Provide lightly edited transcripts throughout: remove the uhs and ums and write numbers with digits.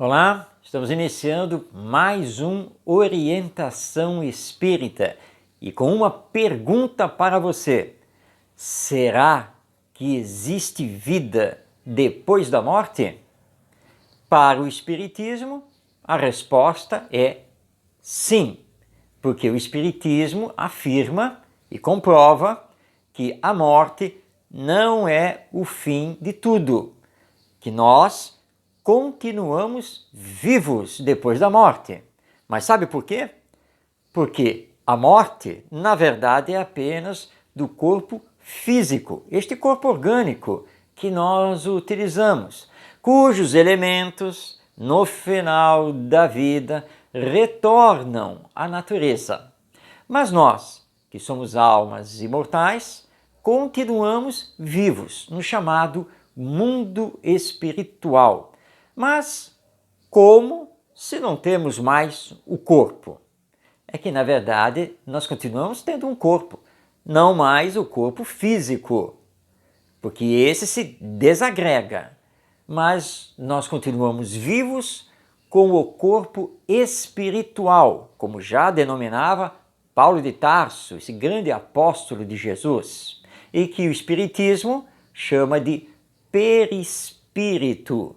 Olá, estamos iniciando mais um Orientação Espírita e com uma pergunta para você: será que existe vida depois da morte? Para o Espiritismo, a resposta é sim, porque o Espiritismo afirma e comprova que a morte não é o fim de tudo, que nós continuamos vivos depois da morte. Mas sabe por quê? Porque a morte, na verdade, é apenas do corpo físico, este corpo orgânico que nós utilizamos, cujos elementos, no final da vida, retornam à natureza. Mas nós, que somos almas imortais, continuamos vivos no chamado mundo espiritual. Mas como se não temos mais o corpo? É que, na verdade, nós continuamos tendo um corpo, não mais o corpo físico, porque esse se desagrega, mas nós continuamos vivos com o corpo espiritual, como já denominava Paulo de Tarso, esse grande apóstolo de Jesus, e que o Espiritismo chama de perispírito,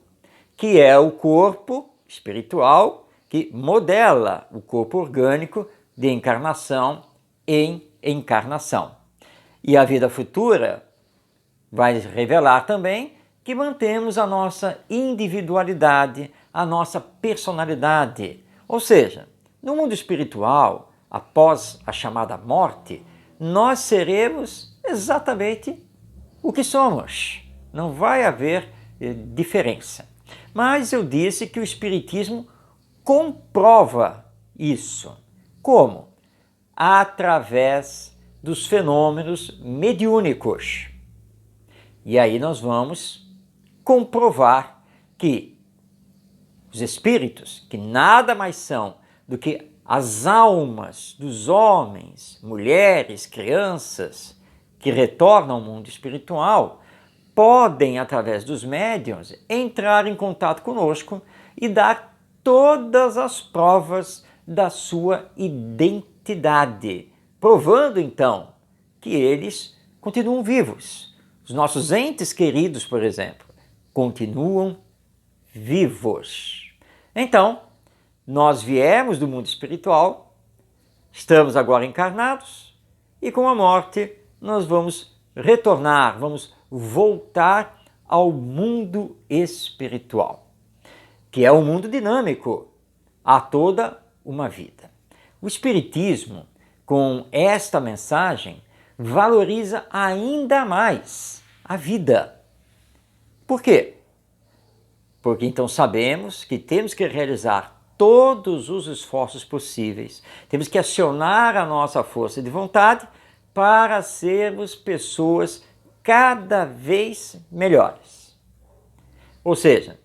que é o corpo espiritual que modela o corpo orgânico de encarnação em encarnação. E a vida futura vai revelar também que mantemos a nossa individualidade, a nossa personalidade. Ou seja, no mundo espiritual, após a chamada morte, nós seremos exatamente o que somos. Não vai haver diferença. Mas eu disse que o Espiritismo comprova isso. Como? Através dos fenômenos mediúnicos. E aí nós vamos comprovar que os espíritos, que nada mais são do que as almas dos homens, mulheres, crianças que retornam ao mundo espiritual, podem, através dos médiuns, entrar em contato conosco e dar todas as provas da sua identidade, provando então que eles continuam vivos. Os nossos entes queridos, por exemplo, continuam vivos. Então, nós viemos do mundo espiritual, estamos agora encarnados e com a morte nós vamos retornar, vamos voltar ao mundo espiritual, que é um mundo dinâmico, há toda uma vida. O Espiritismo, com esta mensagem, valoriza ainda mais a vida. Por quê? Porque então sabemos que temos que realizar todos os esforços possíveis, temos que acionar a nossa força de vontade para sermos pessoas cada vez melhores. Ou seja,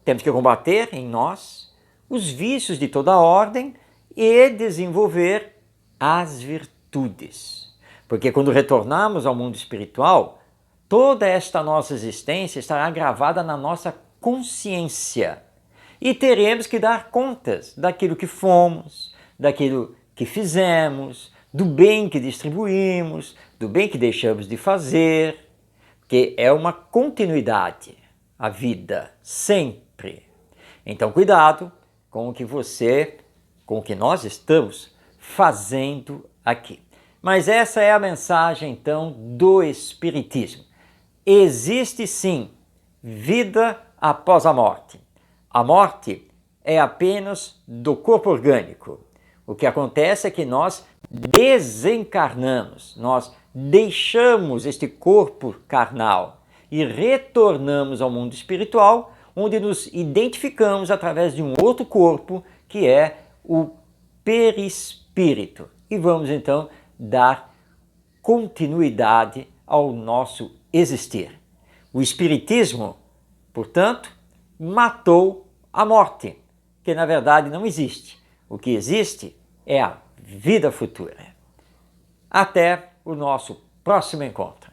temos que combater em nós os vícios de toda ordem e desenvolver as virtudes. Porque quando retornarmos ao mundo espiritual, toda esta nossa existência estará gravada na nossa consciência e teremos que dar contas daquilo que fomos, daquilo que fizemos, do bem que distribuímos, do bem que deixamos de fazer, porque é uma continuidade, a vida, sempre. Então, cuidado com o que com o que nós estamos fazendo aqui. Mas essa é a mensagem, então, do Espiritismo. Existe, sim, vida após a morte. A morte é apenas do corpo orgânico. O que acontece é que nós desencarnamos, nós deixamos este corpo carnal e retornamos ao mundo espiritual, onde nos identificamos através de um outro corpo, que é o perispírito. E vamos então dar continuidade ao nosso existir. O Espiritismo, portanto, matou a morte, que na verdade não existe. O que existe é a vida futura. Até o nosso próximo encontro.